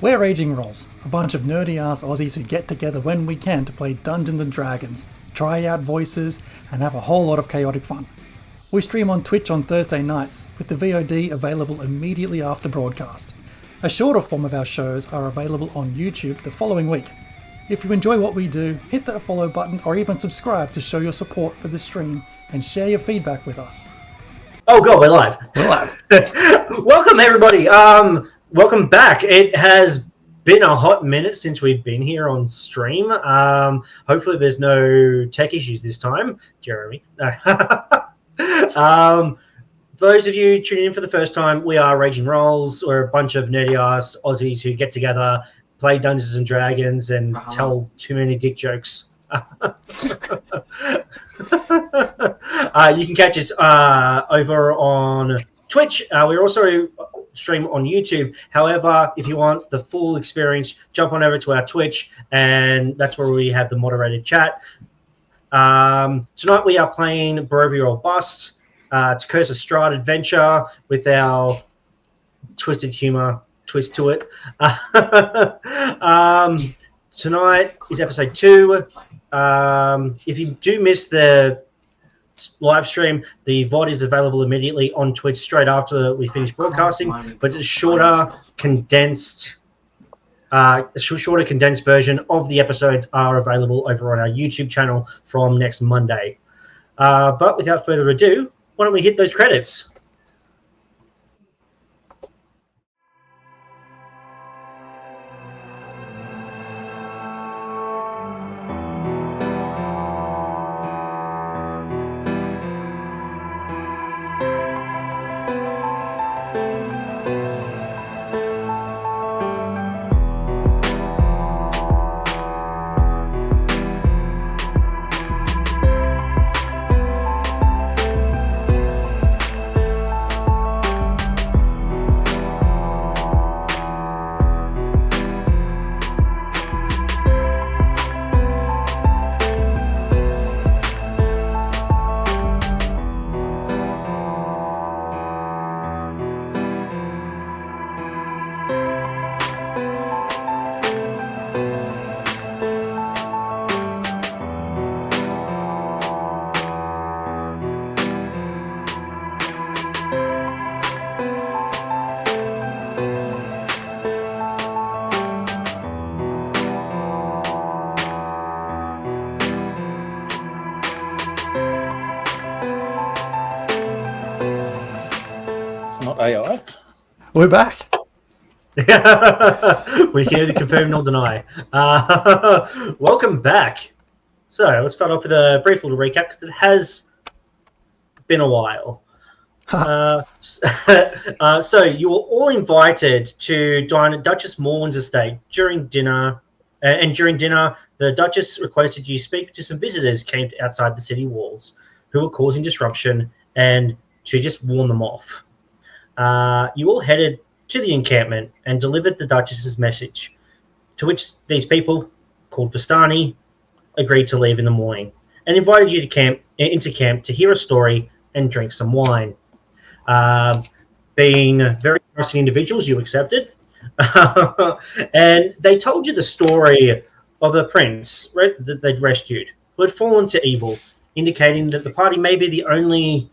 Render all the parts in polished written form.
We're Raging Rolls, a bunch of nerdy-ass Aussies who get together when we can to play Dungeons & Dragons, try out voices, and have a whole lot of chaotic fun. We stream on Twitch on Thursday nights, with the VOD available immediately after broadcast. A shorter form of our shows are available on YouTube the following week. If you enjoy what we do, hit that follow button or even subscribe to show your support for the stream and share your feedback with us. Oh god, we're live. We're live. Welcome everybody. Welcome back. It has been a hot minute since we've been here on stream. Hopefully there's no tech issues this time, Jeremy. Those of you tuning in for the first time, we are Raging Rolls. We're a bunch of nerdy ass Aussies who get together, play Dungeons and Dragons, and tell too many dick jokes. You can catch us over on Twitch. We also stream on YouTube. However, if you want the full experience, jump on over to our Twitch, and that's where we have the moderated chat. Tonight we are playing Barovia or Bust. It's Curse of Strahd adventure with our twisted humor twist to it. Tonight is episode 2. If you do miss the live stream, the VOD is available immediately on Twitch straight after we finish broadcasting, but a shorter condensed version of the episodes are available over on our YouTube channel from next Monday. But without further ado, why don't we hit those credits? AI. We're back. We can neither confirm nor deny. Welcome back. So let's start off with a brief little recap because it has been a while. So you were all invited to dine at Duchess Morwen's estate during dinner. And during dinner, the Duchess requested you speak to some visitors camped outside the city walls who were causing disruption and to just warn them off. You all headed to the encampment and delivered the Duchess's message, to which these people, called Vistani, agreed to leave in the morning and invited you to into camp to hear a story and drink some wine. Being very trusting individuals, you accepted. And they told you the story of a prince that they'd rescued who had fallen to evil, indicating that the party may be the only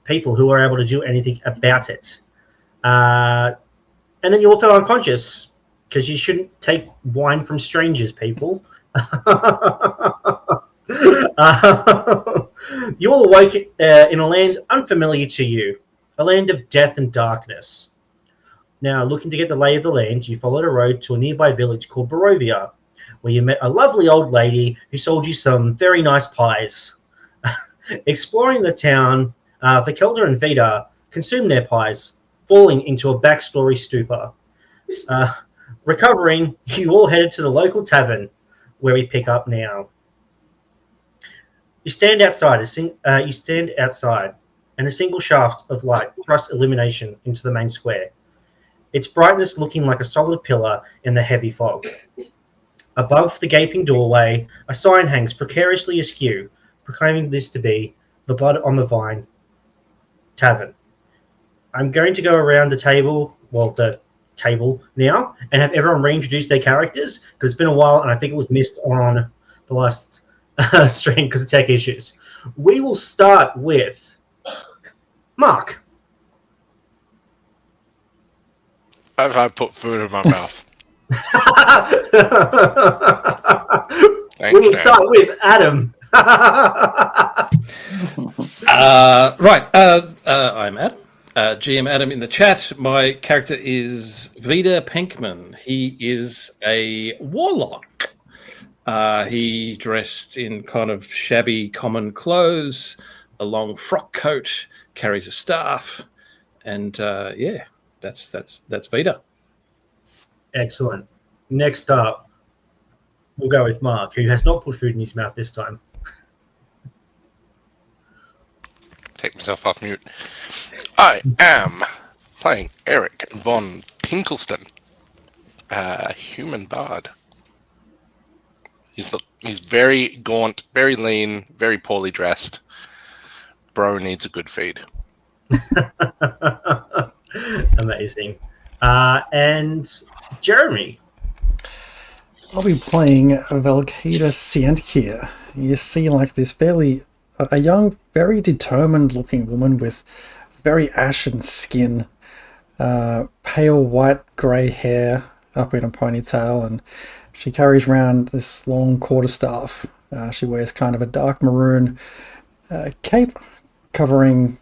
people who are able to do anything about it. And then you all fell unconscious because you shouldn't take wine from strangers, people. You all awoke in a land unfamiliar to you, a land of death and darkness. Now, looking to get the lay of the land, you followed a road to a nearby village called Barovia, where you met a lovely old lady who sold you some very nice pies. Exploring the town, Vikelda and Vita consumed their pies, falling into a backstory stupor. Recovering, you all headed to the local tavern, where we pick up now. You stand outside, and a single shaft of light thrusts illumination into the main square, its brightness looking like a solid pillar in the heavy fog. Above the gaping doorway, a sign hangs precariously askew, proclaiming this to be the Blood on the Vine Tavern. I'm going to go around the table, well, the table now and have everyone reintroduce their characters, because it's been a while and I think it was missed on the last stream because of tech issues. We will start with Mark. I put food in my mouth. We will start with Adam. I'm Adam. GM Adam in the chat. My character is Vida Penkman. He is a warlock. He dressed in kind of shabby common clothes, a long frock coat, carries a staff, and that's Vida. Excellent. Next up, we'll go with Mark, who has not put food in his mouth this time. Take myself off mute. I am playing Eric von Pinkleston, a human bard. He's very gaunt, very lean, very poorly dressed. Bro needs a good feed. Amazing. And Jeremy. I'll be playing Valkeda Sientkir. You see like this a young, very determined looking woman with very ashen skin, pale white grey hair up in a ponytail, and she carries around this long quarterstaff. She wears kind of a dark maroon cape covering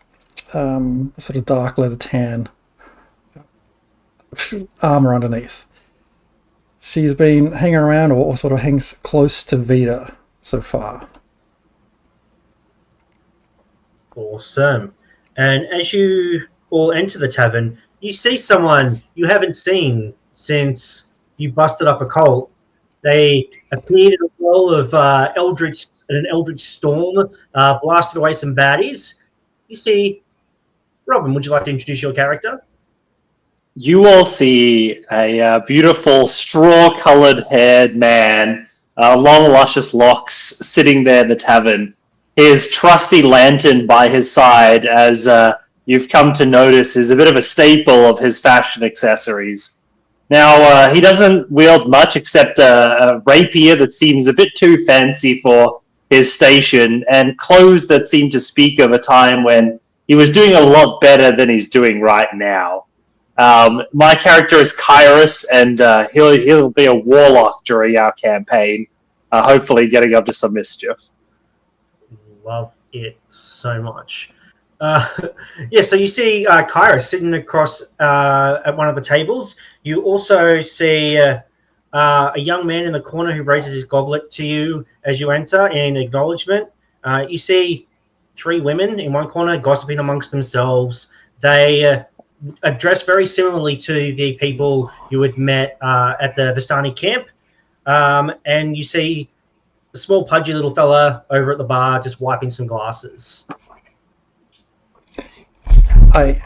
sort of dark leather tan armor underneath. She's been hanging around or sort of hangs close to Vida so far. Awesome. And as you all enter the tavern, you see someone you haven't seen since you busted up a cult. They appeared in a whirl of an eldritch storm, blasted away some baddies. You see, Robin, would you like to introduce your character? You all see a beautiful straw-coloured haired man, long luscious locks, sitting there in the tavern. His trusty lantern by his side, as you've come to notice, is a bit of a staple of his fashion accessories. Now, he doesn't wield much except a rapier that seems a bit too fancy for his station, and clothes that seem to speak of a time when he was doing a lot better than he's doing right now. My character is Kairos, and he'll be a warlock during our campaign, hopefully getting up to some mischief. Love it so much. So you see Kairos sitting across at one of the tables. You also see a young man in the corner who raises his goblet to you as you enter in acknowledgement. You see 3 women in one corner gossiping amongst themselves. They are dressed very similarly to the people you had met at the Vistani camp. And you see a small pudgy little fella over at the bar just wiping some glasses. I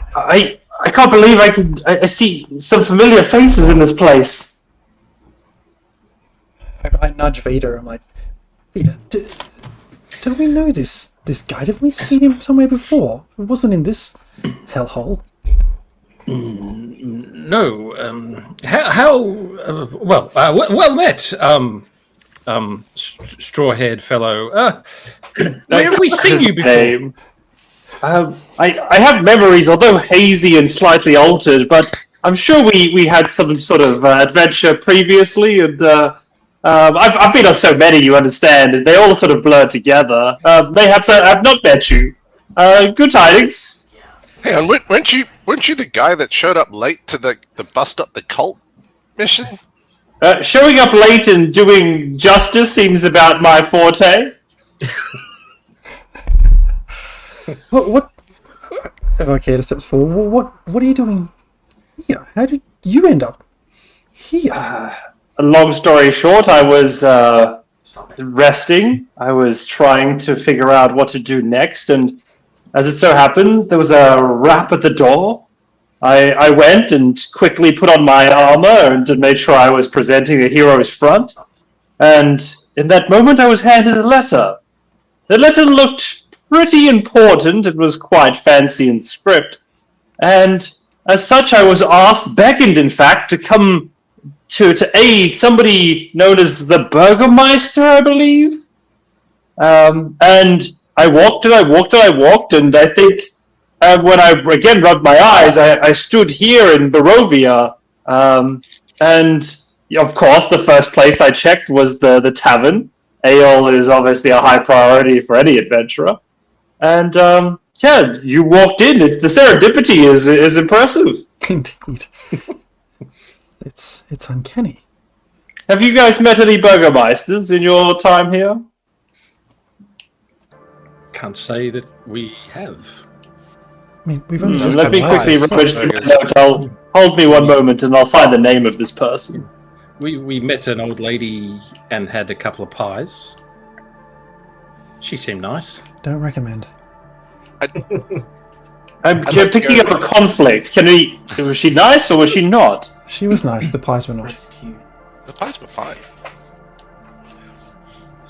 can't believe I see some familiar faces in this place. I nudge Vida. I'm like, Vida, do we know this guy? Have we seen him somewhere before? It wasn't in this hellhole. No. Well met, straw-haired fellow. Where have we seen you before? I have memories, although hazy and slightly altered, but I'm sure we had some sort of adventure previously, and I've been on so many, you understand, and they all sort of blur together. Mayhaps I've not met you. Good tidings. Hang on, weren't you the guy that showed up late to the bust up the cult mission? Showing up late and doing justice seems about my forte. What? Okay, to steps forward. What are you doing here? How did you end up here? A long story short, I was resting. I was trying to figure out what to do next, and as it so happens, there was a rap at the door. I went and quickly put on my armor and made sure I was presenting the hero's front. And in that moment, I was handed a letter. The letter looked pretty important. It was quite fancy in script. And as such, I was beckoned, in fact, to come to aid somebody known as the Burgermeister, I believe. And I walked and I walked and I walked, and I think when I again rubbed my eyes, I stood here in Barovia, and of course, the first place I checked was the tavern. Ale is obviously a high priority for any adventurer, and yeah, you walked in. The serendipity is impressive. Indeed. It's uncanny. Have you guys met any Burgermeisters in your time here? Can't say that we have. I mean, we've only just Let me quickly rummage through my note. Hold me one moment, and I'll find the name of this person. We met an old lady and had a couple of pies. She seemed nice. Don't recommend. I'm picking up a conflict. Was she nice or was she not? She was nice. The pies were not. That's cute. The pies were fine.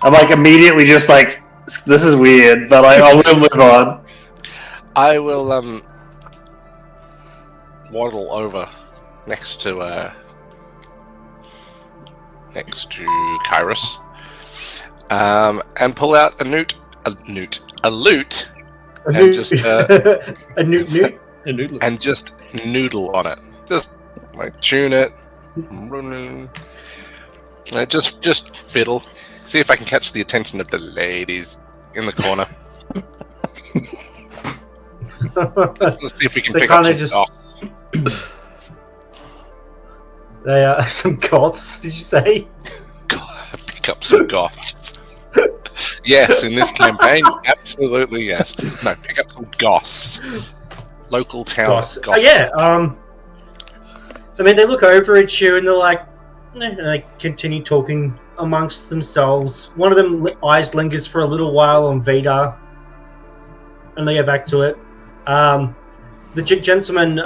I'm like immediately just like, this is weird, but I will move on. I will waddle over next to Kairos, and pull out a loot, and just a newt. and just noodle on it. Just like tune it, just fiddle. See if I can catch the attention of the ladies in the corner. Let's see if we can They pick up some kinda goths. They are some goths. Did you say? Pick up some goths. Yes, in this campaign, absolutely yes. No, pick up some goths. Local town Goths. goths. Yeah. I mean, they look over at you and they're like, and they continue talking amongst themselves. One of them eyes lingers for a little while on Vida, and they go back to it. The gentleman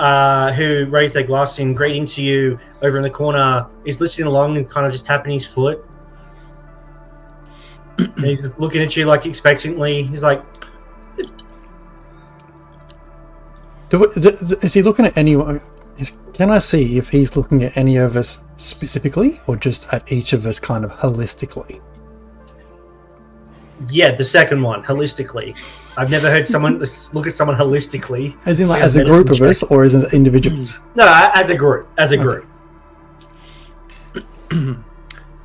who raised their glass in greeting to you over in the corner is listening along and kind of just tapping his foot. And he's looking at you like expectantly. He's like, is he looking at anyone? Can I see if he's looking at any of us specifically, or just at each of us kind of holistically? yeah, the second one, holistically. I've never heard someone look at someone holistically. As in, like, as a group of us, or as individuals? No, as a group. As a group.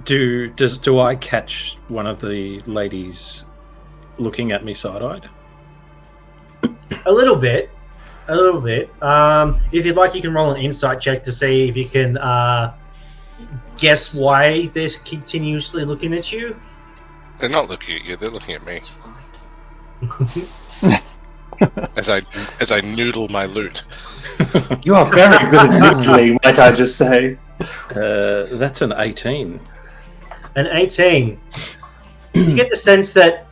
Do I catch one of the ladies looking at me side-eyed? A little bit. If you'd like, you can roll an insight check to see if you can guess why they're continuously looking at you. They're not looking at you, they're looking at me. as I noodle my loot. You are very good at noodling, might I just say. That's an 18. An 18. You get the sense that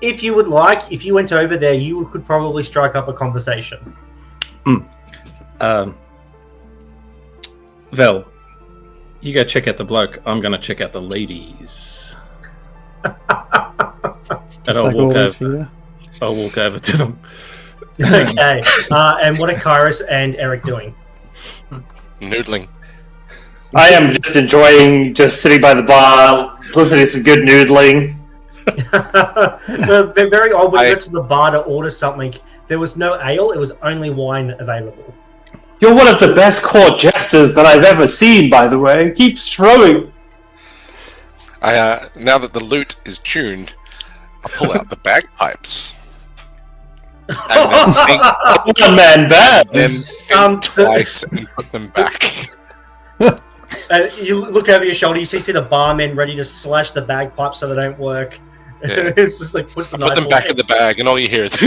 if you would like, if you went over there, you could probably strike up a conversation. Vel, you go check out the bloke. I'm going to check out the ladies. And I'll walk over to them. Okay. And what are Kairos and Eric doing? Noodling. I am just enjoying just sitting by the bar, listening to some good noodling. Well, they're very odd. When you went to the bar to order something, there was no ale, it was only wine available. You're one of the best court jesters that I've ever seen, by the way. Keep throwing. Now that the loot is tuned, I'll pull out the bagpipes. And then think, One-man band. then think twice and put them back. You look over your shoulder, you see the barman ready to slash the bagpipes so they don't work. Yeah. It's just like puts the Put them knife back away. in the bag, and all you hear is.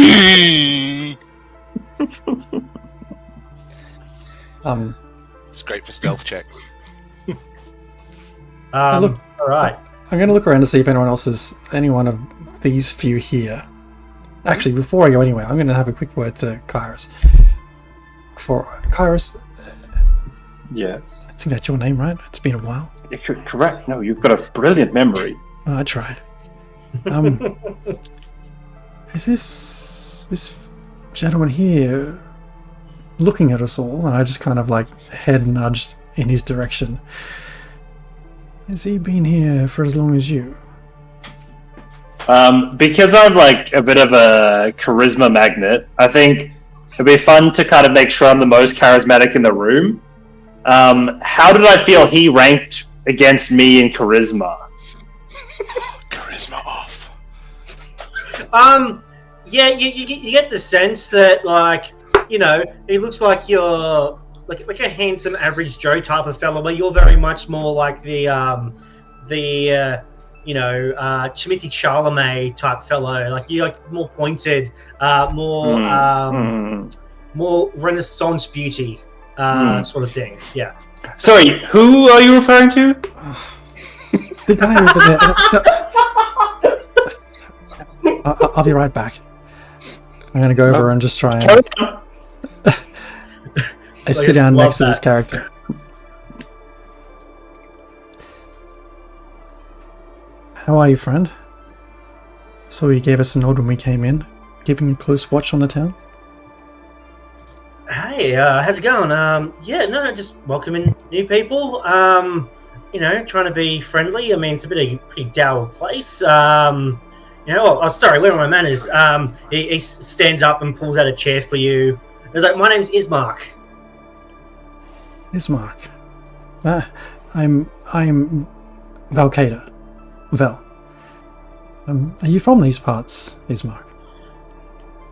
It's great for stealth checks. Look, All right. I'm going to look around to see if any one of these few here. Actually, before I go anywhere, I'm going to have a quick word to Kairos. Kairos, Yes. I think that's your name, right? It's been a while. You're correct. No, you've got a brilliant memory. Oh, I tried. Is this gentleman here looking at us all, and I just kind of like head nudged in his direction. Has he been here for as long as you? Because I'm like a bit of a charisma magnet, I think it'd be fun to kind of make sure I'm the most charismatic in the room. How did I feel he ranked against me in charisma? Charisma off. Yeah, you get the sense that, like, you know, he looks like you're like a handsome average Joe type of fellow, where you're very much more like the Timothy Chalamet type fellow. Like, you're like more pointed, more Renaissance beauty sort of thing. Yeah. Sorry, who are you referring to? The guy over there. I'll be right back. I'm going to go over and just try and I sit down next to this character. How are you, friend? So you gave us a nod when we came in, keeping a close watch on the town? Hey, how's it going? Just welcoming new people. Trying to be friendly. I mean, it's a pretty dour place. Sorry, where are my manners? He stands up and pulls out a chair for you. He's like, my name's Ismark. Ismark. I'm Valcada. Vel. Are you from these parts, Ismark?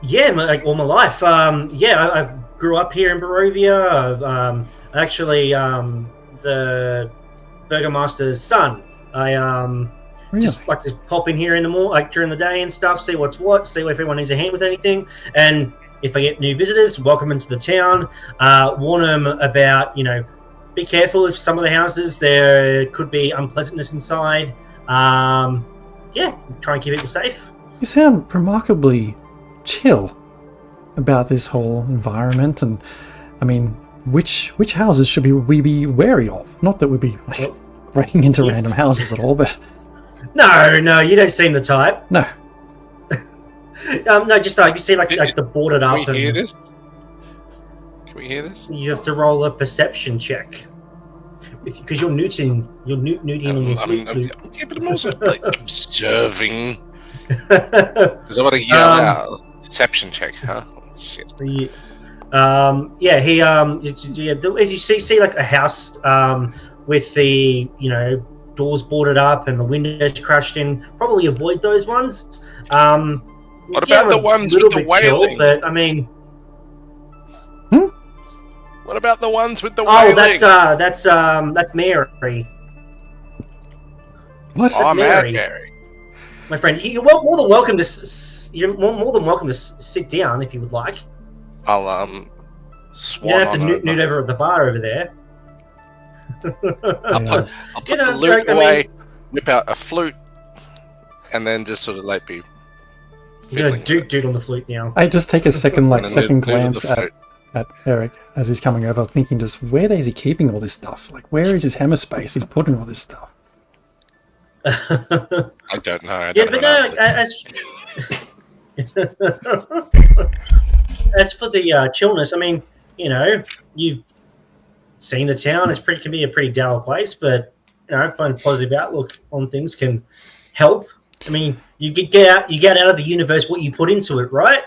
Yeah, all my life. I grew up here in Barovia. Actually, the Burgomaster's son. Really? Just like to pop in here in the morning, like during the day and stuff, see what's what, see if everyone needs a hand with anything, and if I get new visitors, welcome them to the town. Warn them about, be careful if some of the houses there could be unpleasantness inside. Try and keep people safe. You sound remarkably chill about this whole environment, and I mean, which houses should we be wary of? Not that we'd be breaking into random houses at all, but no, you don't seem the type. No. No, just if you see like the boarded up. Can we hear this? Can we hear this? You have to roll a perception check because you're newting on your flute. But I'm also like observing. Because I want to yell out. Perception check, huh? Oh, shit. If you see like a house with the doors boarded up and the windows crashed in, probably avoid those ones. What about the ones with the wailing? But I mean, what about the ones with the wailing? Oh, that's Mary. What? Oh, Mary. My friend, you're more than welcome to. You're more than welcome to sit down if you would like. I'll swan. You don't have to nude over at the bar over there. I'll put the loot away, whip out a flute, and then just sort of like be. You're gonna dude on the flute now. I just take a second glance at at Eric as he's coming over, thinking just where is he keeping all this stuff? Like, where is his hammer space he's putting all this stuff? I don't know. As for the chillness, I mean, you've seen the town. It can be a pretty dour place, but find a positive outlook on things can help. I mean, you get out of the universe what you put into it, right?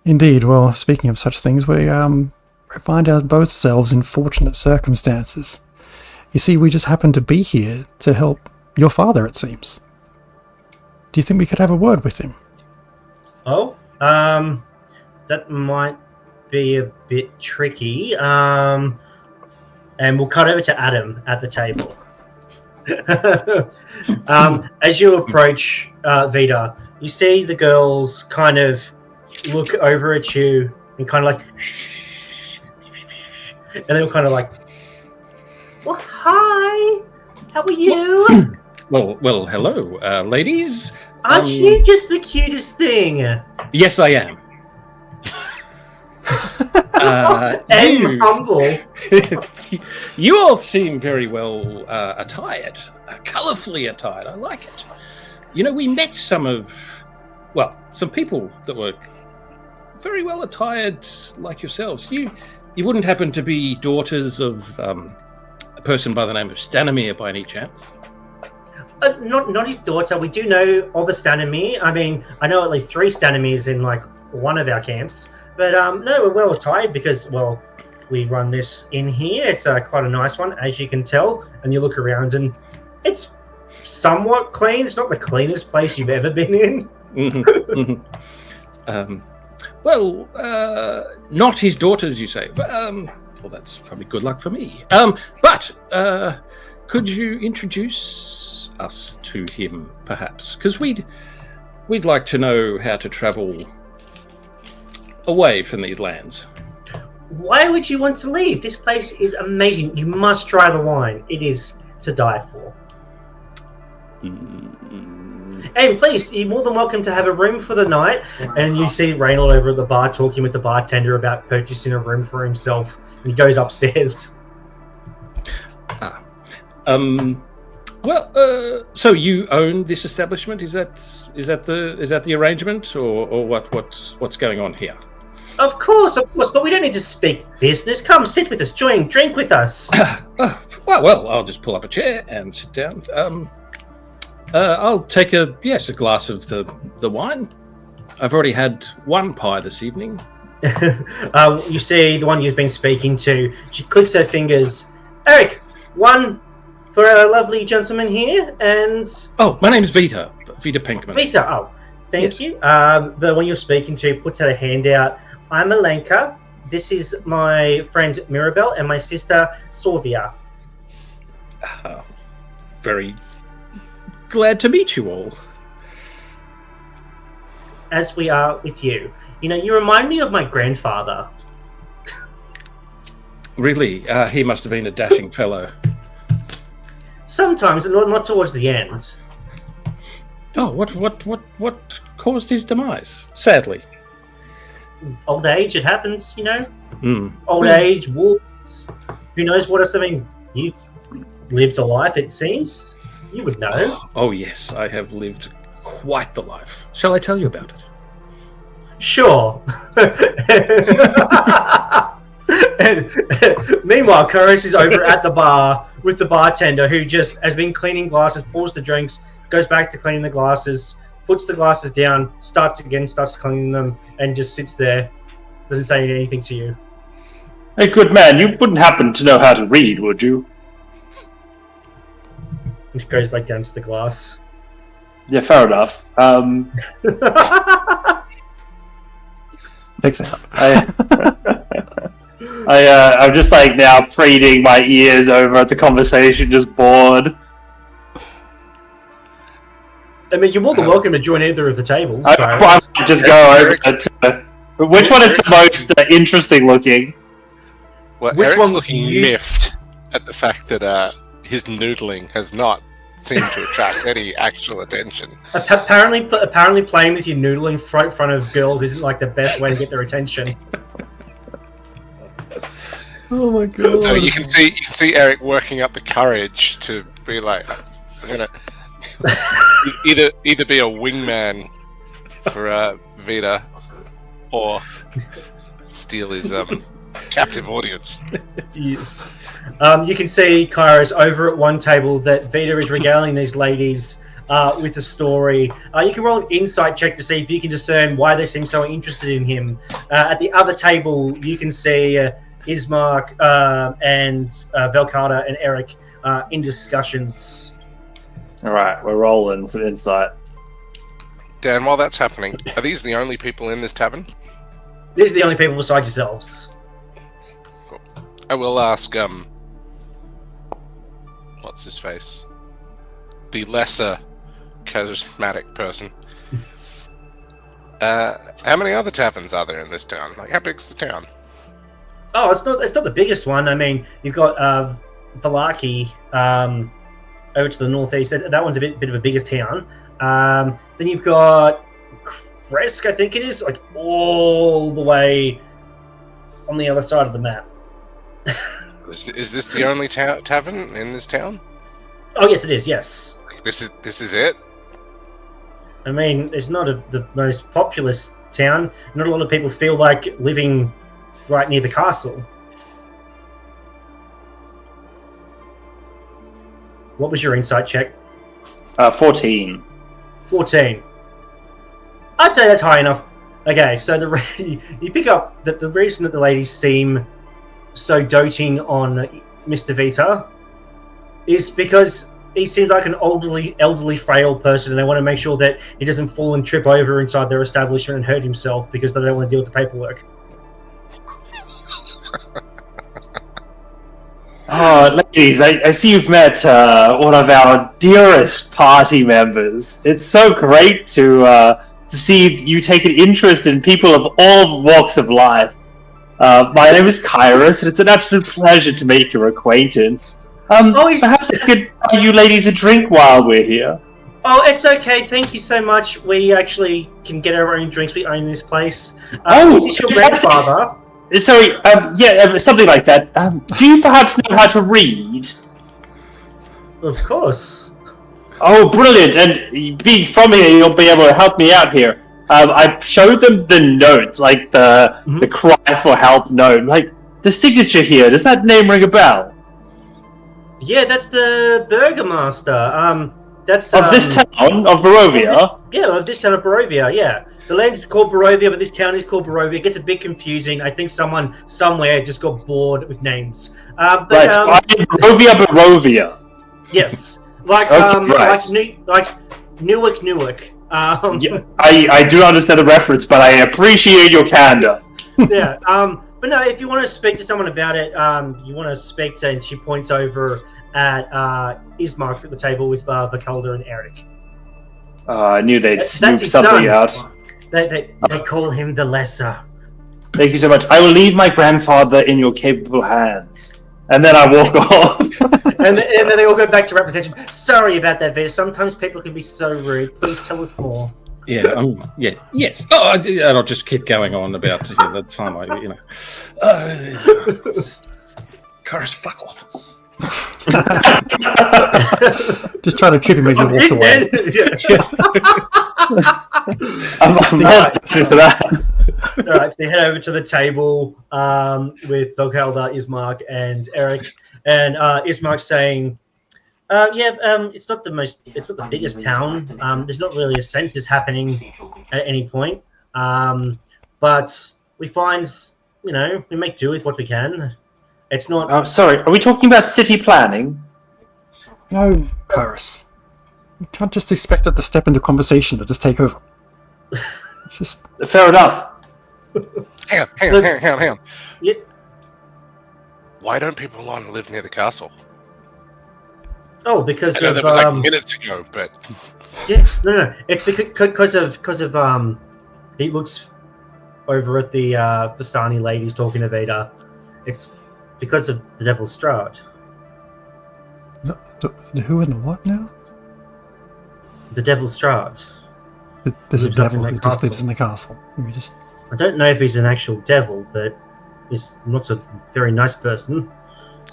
Indeed. Well, speaking of such things, we find our both selves in fortunate circumstances. You see, we just happen to be here to help your father, it seems. Do you think we could have a word with him? Oh, that might be a bit tricky. And we'll cut over to Adam at the table. As you approach Vita, you see the girls kind of look over at you and kind of like, and they'll kind of like, well, hi, how are you? Well, hello, ladies. Aren't you just the cutest thing? Yes, I am. And humble. You all seem very well attired, colourfully attired. I like it. We met some people that were very well attired like yourselves. You wouldn't happen to be daughters of a person by the name of Stanimir by any chance? Not his daughter. We do know of a Stanimir. I mean, I know at least 3 Stanimirs in like one of our camps. But no, we're well attired because, well, we run this in here. It's quite a nice one, as you can tell. And you look around and it's somewhat clean. It's not the cleanest place you've ever been in. Well, not his daughters, you say. Well, that's probably good luck for me. But could you introduce us to him, perhaps? Because we'd like to know how to travel away from these lands. Why would you want to leave? This place is amazing. You must try the wine. It is to die for. And please, you're more than welcome to have a room for the night. And you see Reynold over at the bar talking with the bartender about purchasing a room for himself. And he goes upstairs. Well, so you own this establishment? Is that the arrangement, or what's going on here? Of course, but we don't need to speak business. Come, sit with us, drink with us. Well, I'll just pull up a chair and sit down. I'll take a glass of the wine. I've already had one pie this evening. You see the one you've been speaking to. She clicks her fingers. Eric, one for our lovely gentleman here, and... Oh, my name's Vita Pinkman. Vita, oh, thank you. The one you're speaking to puts out a hand out. I'm Alenka. This is my friend Mirabelle and my sister Sorvia. Very glad to meet you all. As we are with you. You know, you remind me of my grandfather. Really? He must have been a dashing fellow. Sometimes, not towards the end. Oh, what caused his demise? Sadly. Old age, it happens, you know. Old age, wolves. Who knows what else? I mean, you've lived a life, it seems. You would know. Oh yes, I have lived quite the life. Shall I tell you about it? Sure. And meanwhile, Koros is over at the bar with the bartender who just has been cleaning glasses, pours the drinks, goes back to cleaning the glasses, puts the glasses down, starts cleaning them, and just sits there. Doesn't say anything to you. Hey, good man, you wouldn't happen to know how to read, would you? He goes back down to the glass. Yeah, fair enough. Picks out. I'm just like now preening my ears over at the conversation, just bored. I mean, you're more than welcome to join either of the tables. I might just go over to... Which one is the most interesting looking? Well, Which Eric's one looking miffed at the fact that his noodling has not seemed to attract any actual attention. Apparently playing with your noodle in front of girls isn't like the best way to get their attention. Oh my god! So you can see Eric working up the courage to be like, I'm gonna either be a wingman for Vita or steal his captive audience. Yes. You can see Kairos over at one table that Vita is regaling these ladies with a story. You can roll an insight check to see if you can discern why they seem so interested in him. At the other table, you can see Ismark and Velkada and Eric in discussions. Alright, we're rolling some insight. Dan, while that's happening, are these the only people in this tavern? These are the only people besides yourselves. Cool. I will ask, what's his face? The lesser charismatic person. How many other taverns are there in this town? Like, how big's the town? Oh, it's not the biggest one. I mean, you've got Valaki over to the northeast. That one's a bit of a bigger town. Then you've got Kresk, I think it is, like all the way on the other side of the map. Is this the only tavern in this town? Oh yes, it is. Yes. This is it. I mean, it's not the most populous town. Not a lot of people feel like living right near the castle. What was your insight check? 14. 14. I'd say that's high enough. Okay, so you pick up that the reason that the ladies seem so doting on Mr. Vita is because he seems like an elderly, frail person, and they want to make sure that he doesn't fall and trip over inside their establishment and hurt himself because they don't want to deal with the paperwork. Oh, ladies, I see you've met one of our dearest party members. It's so great to see you take an interest in people of all walks of life. My name is Kairos, and it's an absolute pleasure to make your acquaintance. Perhaps I could buy you ladies a drink while we're here. Oh, it's okay. Thank you so much. We actually can get our own drinks. We own this place. Is this your grandfather? Sorry, something like that. Do you perhaps know how to read? Of course. Oh, brilliant! And being from here, you'll be able to help me out here. I showed them the note, like the cry for help note, like the signature here. Does that name ring a bell? Yeah, that's the Burgomaster. That's of this town of Barovia. Of this town of Barovia. Yeah, the land's called Barovia, but this town is called Barovia. It gets a bit confusing. I think someone somewhere just got bored with names. Barovia. Yes, like Newark. Yeah, I do understand the reference, but I appreciate your candor. Yeah. But no, if you want to speak to someone about it, you want to speak to, and she points over at Ismark at the table with Vikalda and Eric. I knew they'd snoop something out. They call him the Lesser. Thank you so much. I will leave my grandfather in your capable hands. And then I walk off. and then they all go back to reputation. Sorry about that, Vita. Sometimes people can be so rude. Please tell us more. Yeah, yes. Oh, and I'll just keep going on about the time Cars, fuck off. Just trying to trip him as he walks away. I'm not for that. Alright, so you head over to the table with Vikalda, Ismark, and Eric. And Ismark's saying, it's not the biggest town. There's not really a census happening at any point. But we find, we make do with what we can. It's not... Oh, sorry, are we talking about city planning? No, Kairos. You can't just expect it to step into conversation or just take over. Just... Fair enough. Hang on. Yeah. Why don't people want to live near the castle? Oh, because I know that was minutes ago, but yes, no. It's because of he looks over at the Vistani ladies talking to Vita. It's because of the Devil's Strahd. Who and the what now? The Devil's Strahd. There's a devil who just lives in the castle. I don't know if he's an actual devil, but he's not a very nice person.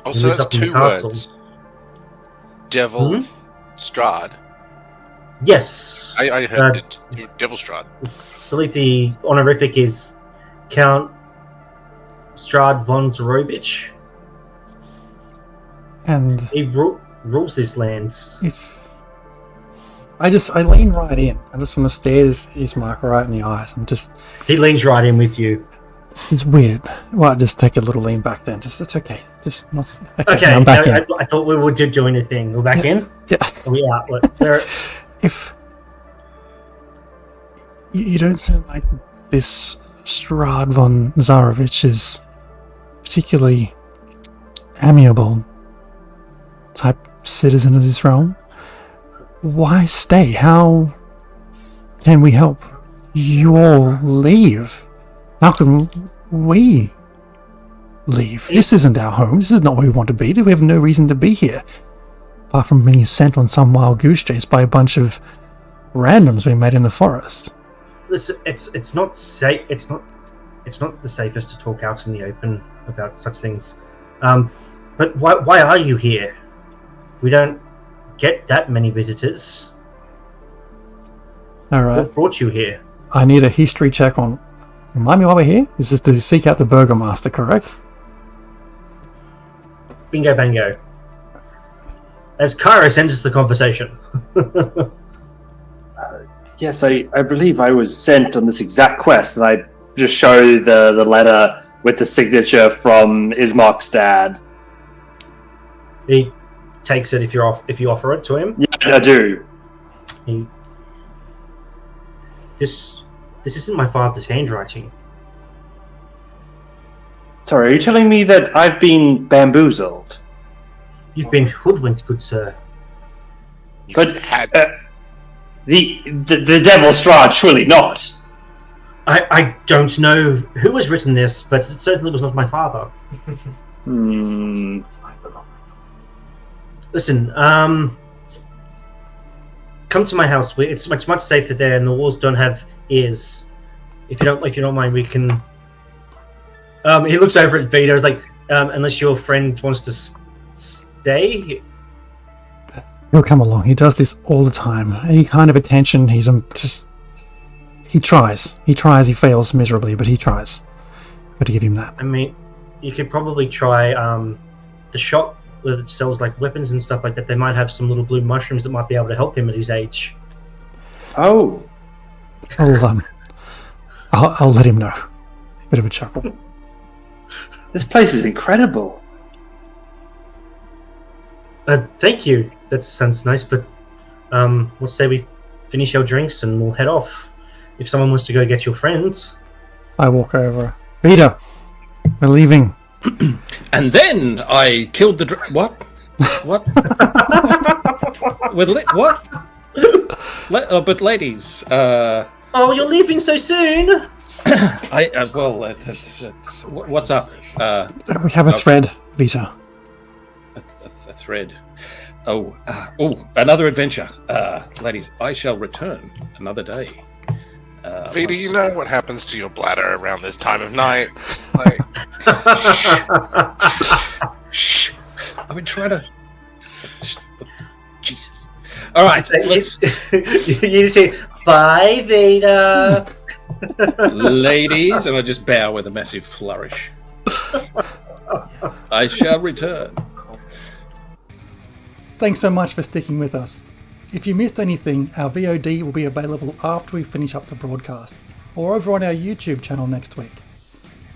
Also, that's 2 words. Devil, Strahd. Yes. I heard Devil Strahd. I believe the honorific is Count Strahd von Zorobich. And he rules this land. I lean right in. I just want to stare Ismark right in the eyes. He leans right in with you. It's weird. Well, just take a little lean back then. It's okay. Just not. Okay. I'm back in. I thought we would join a thing. We're back in. Yeah. Are we out? If you don't sound like this Strahd von Zarovich is particularly amiable type citizen of this realm, why stay? How can we help you all leave? How can we leave? This isn't our home. This is not where we want to be. We have no reason to be here. Apart from being sent on some wild goose chase by a bunch of randoms we met in the forest. Listen, it's not safe. It's not the safest to talk out in the open about such things. But why are you here? We don't get that many visitors. All right. What brought you here? I need a history check on... Remind me why we're here? This is to seek out the Burgomaster, correct? Bingo bango. As Kairos enters the conversation. Yes, I believe I was sent on this exact quest, and I just show the letter with the signature from Ismark's dad. He takes it if you offer it to him. Yeah, I do. This isn't my father's handwriting. Sorry, are you telling me that I've been bamboozled? You've been hoodwinked, good sir. But the devil Strahd, surely not. I don't know who has written this, but it certainly was not my father. Listen, come to my house. It's much safer there, and the walls don't have ears. If you don't mind, we can. He looks over at Vito. He's like, unless your friend wants to stay. He'll come along. He does this all the time. Any kind of attention, he's just... He tries. He fails miserably, but he tries. Got to give him that. I mean, you could probably try the shop that sells like weapons and stuff like that. They might have some little blue mushrooms that might be able to help him at his age. Oh. I'll let him know. Bit of a chuckle. This place is incredible. Thank you. That sounds nice, but let's say we finish our drinks and we'll head off. If someone wants to go get your friends. I walk over. Vita, we're leaving. And then I killed the... What? What? What? But ladies... Oh, you're leaving so soon? What's up? We have a thread, Vita. A thread. Oh, another adventure. Ladies, I shall return another day. Vita, you know what happens to your bladder around this time of night? Like, shh. I've been trying to... Jesus. All right, let's... You say, bye, Vita. Ladies, and I just bow with a massive flourish. I shall return. Thanks so much for sticking with us. If you missed anything, our VOD will be available after we finish up the broadcast, or over on our YouTube channel next week.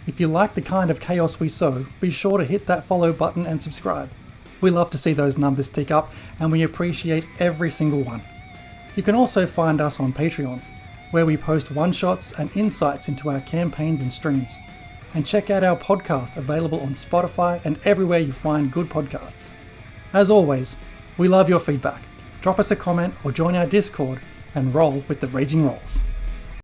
If you like the kind of chaos we sow, be sure to hit that follow button and subscribe. We love to see those numbers tick up, and we appreciate every single one. You can also find us on Patreon, where we post one-shots and insights into our campaigns and streams. And check out our podcast, available on Spotify and everywhere you find good podcasts. As always, we love your feedback. Drop us a comment or join our Discord and roll with the Raging Rolls.